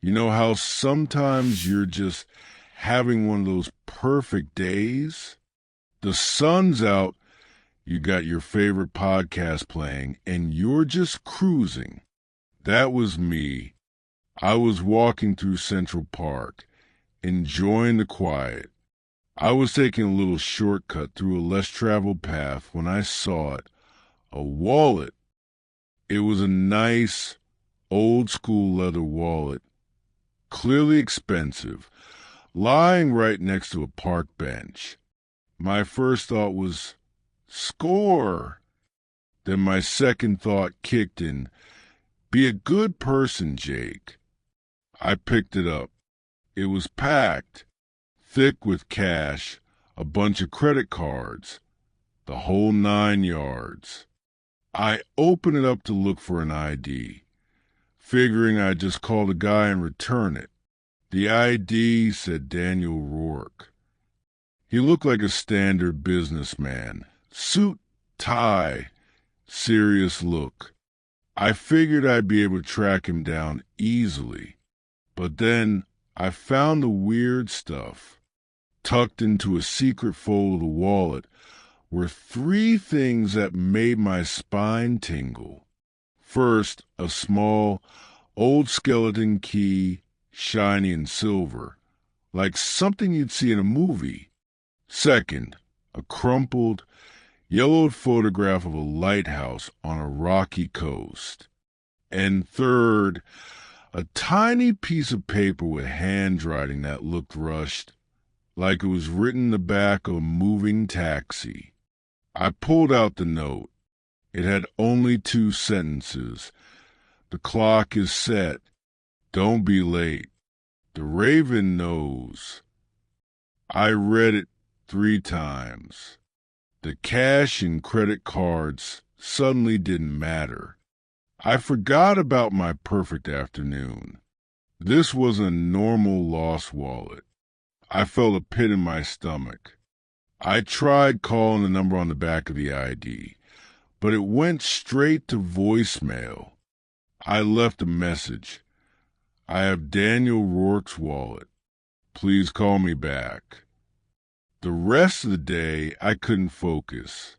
You know how sometimes you're just having one of those perfect days? The sun's out, you got your favorite podcast playing, and you're just cruising. That was me. I was walking through Central Park, enjoying the quiet. I was taking a little shortcut through a less traveled path when I saw it. A wallet. It was a nice, old-school leather wallet, clearly expensive, lying right next to a park bench. My first thought was, score! Then my second thought kicked in, be a good person, Jake. I picked it up. It was packed, thick with cash, a bunch of credit cards, the whole 9 yards. I opened it up to look for an ID, figuring I'd just call the guy and return it. The ID said Daniel Rourke. He looked like a standard businessman. Suit, tie, serious look. I figured I'd be able to track him down easily. But then I found the weird stuff. Tucked into a secret fold of the wallet were 3 things that made my spine tingle. First, a small, old skeleton key, shiny and silver, like something you'd see in a movie. Second, a crumpled, yellowed photograph of a lighthouse on a rocky coast. And third, a tiny piece of paper with handwriting that looked rushed, like it was written in the back of a moving taxi. I pulled out the note. It had only 2 sentences. The clock is set. Don't be late. The raven knows. I read it 3 times. The cash and credit cards suddenly didn't matter. I forgot about my perfect afternoon. This wasn't a normal lost wallet. I felt a pit in my stomach. I tried calling the number on the back of the ID, but it went straight to voicemail. I left a message. I have Daniel Rourke's wallet. Please call me back. The rest of the day, I couldn't focus.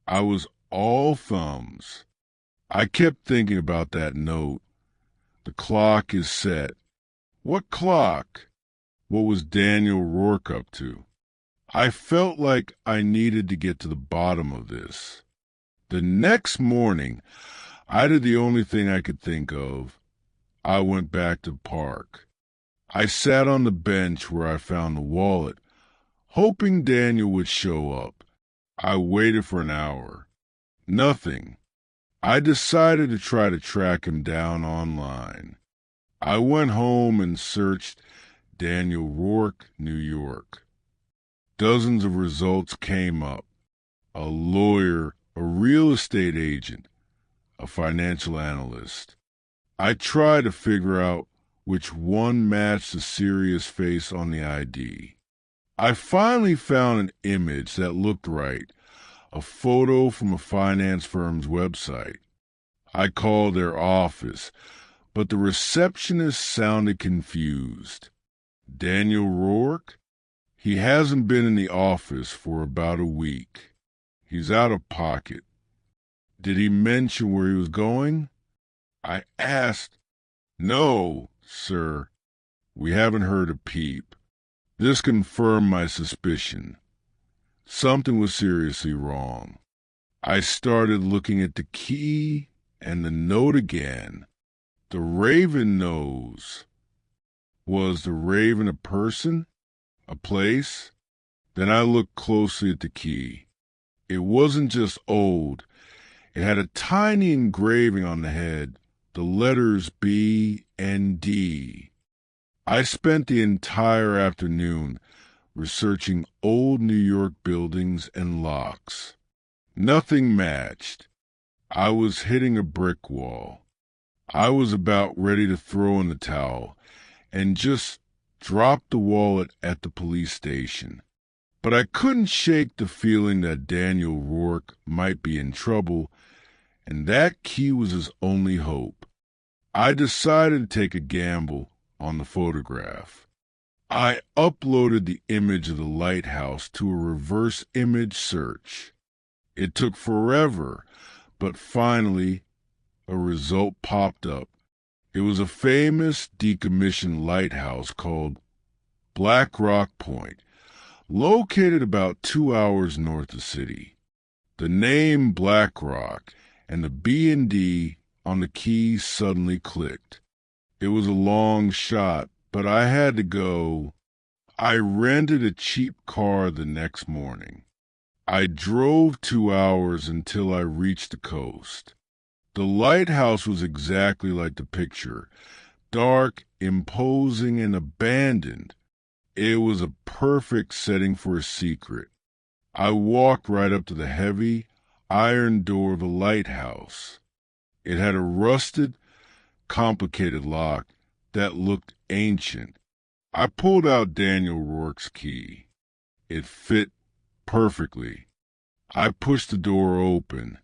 I was all thumbs. I kept thinking about that note. The clock is set. What clock? What was Daniel Rourke up to? I felt like I needed to get to the bottom of this. The next morning, I did the only thing I could think of. I went back to the park. I sat on the bench where I found the wallet, hoping Daniel would show up. I waited for an hour. Nothing. I decided to try to track him down online. I went home and searched Daniel Rourke, New York. Dozens of results came up. A lawyer, a real estate agent, a financial analyst. I tried to figure out which one matched the serious face on the ID. I finally found an image that looked right, a photo from a finance firm's website. I called their office, but the receptionist sounded confused. Daniel Rourke? He hasn't been in the office for about a week. He's out of pocket. Did he mention where he was going? I asked. No, sir. We haven't heard a peep. This confirmed my suspicion. Something was seriously wrong. I started looking at the key and the note again. The raven knows. Was the raven a person? A place? Then I looked closely at the key. It wasn't just old. It had a tiny engraving on the head, the letters B and D. I spent the entire afternoon researching old New York buildings and locks. Nothing matched. I was hitting a brick wall. I was about ready to throw in the towel and just drop the wallet at the police station. But I couldn't shake the feeling that Daniel Rourke might be in trouble, and that key was his only hope. I decided to take a gamble on the photograph. I uploaded the image of the lighthouse to a reverse image search. It took forever, but finally a result popped up. It was a famous decommissioned lighthouse called Black Rock Point, located about 2 hours north of the city. The name Black Rock and the B&D on the keys suddenly clicked. It was a long shot, but I had to go. I rented a cheap car the next morning. I drove 2 hours until I reached the coast. The lighthouse was exactly like the picture, dark, imposing, and abandoned. It was a perfect setting for a secret. I walked right up to the heavy, iron door of the lighthouse. It had a rusted, complicated lock that looked ancient. I pulled out Daniel Rourke's key. It fit perfectly. I pushed the door open,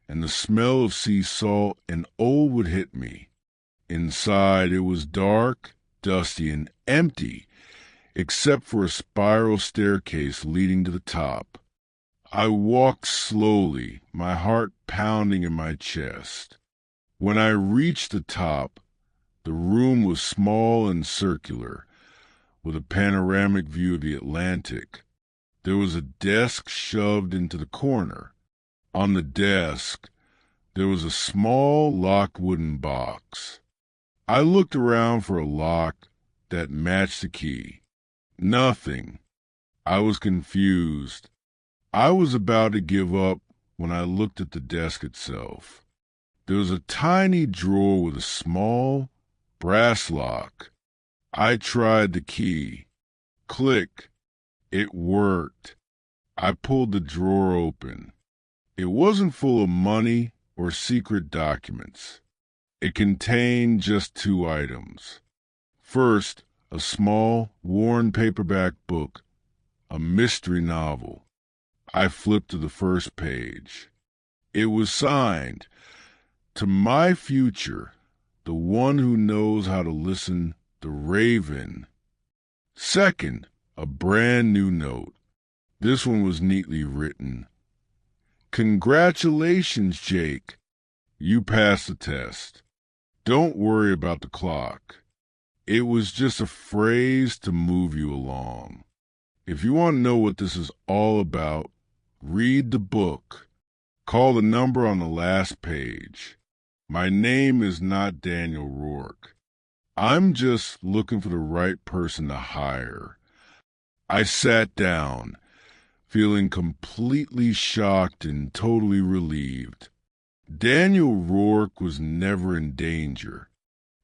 and the smell of sea salt and old wood hit me. Inside, it was dark, dusty, and empty, except for a spiral staircase leading to the top. I walked slowly, my heart pounding in my chest. When I reached the top, the room was small and circular, with a panoramic view of the Atlantic. There was a desk shoved into the corner. On the desk, there was a small locked wooden box. I looked around for a lock that matched the key. Nothing. I was confused. I was about to give up when I looked at the desk itself. There was a tiny drawer with a small brass lock. I tried the key. Click. It worked. I pulled the drawer open. It wasn't full of money or secret documents. It contained just 2 items. First, a small, worn paperback book, a mystery novel. I flipped to the first page. It was signed, "To my future, the one who knows how to listen, the Raven." Second, a brand new note. This one was neatly written. "Congratulations, Jake. You passed the test. Don't worry about the clock. It was just a phrase to move you along. If you want to know what this is all about, read the book. Call the number on the last page. My name is not Daniel Rourke. I'm just looking for the right person to hire." I sat down, feeling completely shocked and totally relieved. Daniel Rourke was never in danger.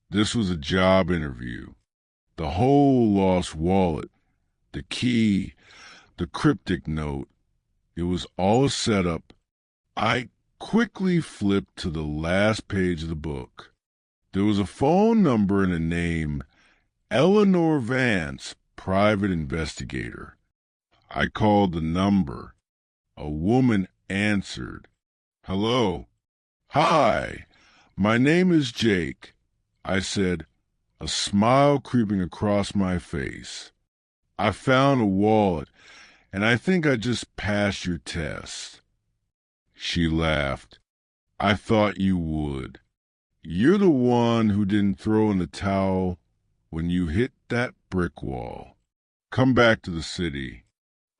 This was a job interview. The whole lost wallet, the key, the cryptic note, it was all a setup. I quickly flipped to the last page of the book. There was a phone number and a name, Eleanor Vance, private investigator. I called the number. A woman answered. "Hello." "Hi, my name is Jake," I said, a smile creeping across my face. "I found a wallet, and I think I just passed your test." She laughed. "I thought you would. You're the one who didn't throw in the towel when you hit that brick wall. Come back to the city.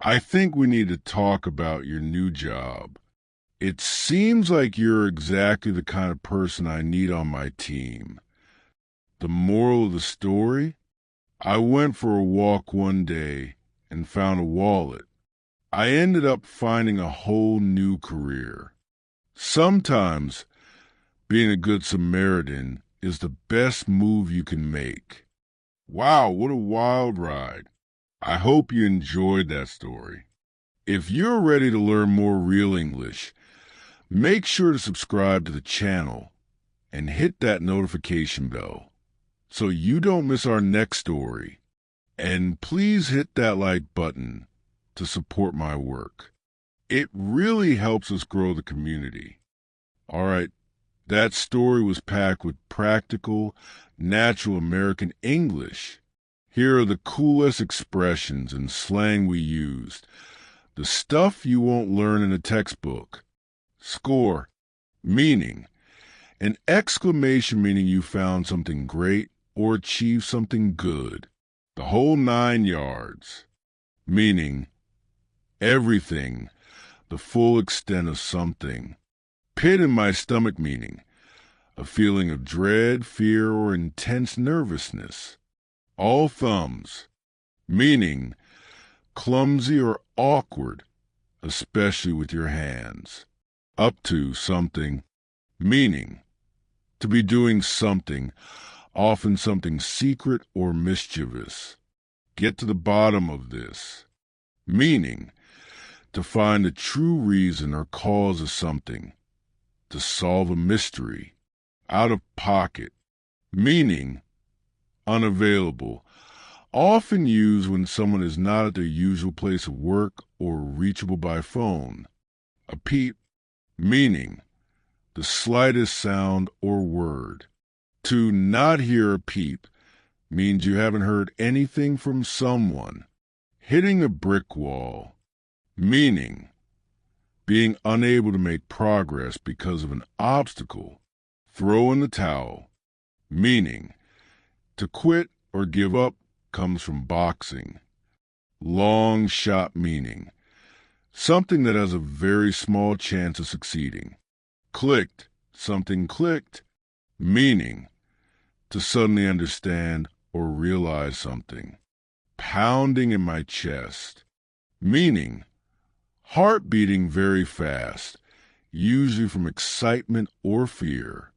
I think we need to talk about your new job. It seems like you're exactly the kind of person I need on my team." The moral of the story? I went for a walk one day and found a wallet. I ended up finding a whole new career. Sometimes being a good Samaritan is the best move you can make. Wow, what a wild ride. I hope you enjoyed that story. If you're ready to learn more real English, make sure to subscribe to the channel and hit that notification bell so you don't miss our next story. And please hit that like button to support my work. It really helps us grow the community. All right, That story was packed with practical, natural American English. Here are the coolest expressions and slang we used. The stuff you won't learn in a textbook. Score, meaning. An exclamation meaning you found something great or achieved something good. The whole 9 yards. Meaning, everything, the full extent of something. Pit in my stomach meaning, a feeling of dread, fear, or intense nervousness. All thumbs, meaning clumsy or awkward, especially with your hands. Up to something, meaning to be doing something, often something secret or mischievous. Get to the bottom of this, meaning to find the true reason or cause of something, to solve a mystery. Out of pocket, meaning unavailable, often used when someone is not at their usual place of work or reachable by phone. A peep, meaning the slightest sound or word. To not hear a peep means you haven't heard anything from someone. Hitting a brick wall, meaning being unable to make progress because of an obstacle. Throw in the towel, meaning to quit or give up comes from boxing. Long shot meaning something that has a very small chance of succeeding. Clicked, something clicked, meaning to suddenly understand or realize something. Pounding in my chest, meaning heart beating very fast, usually from excitement or fear.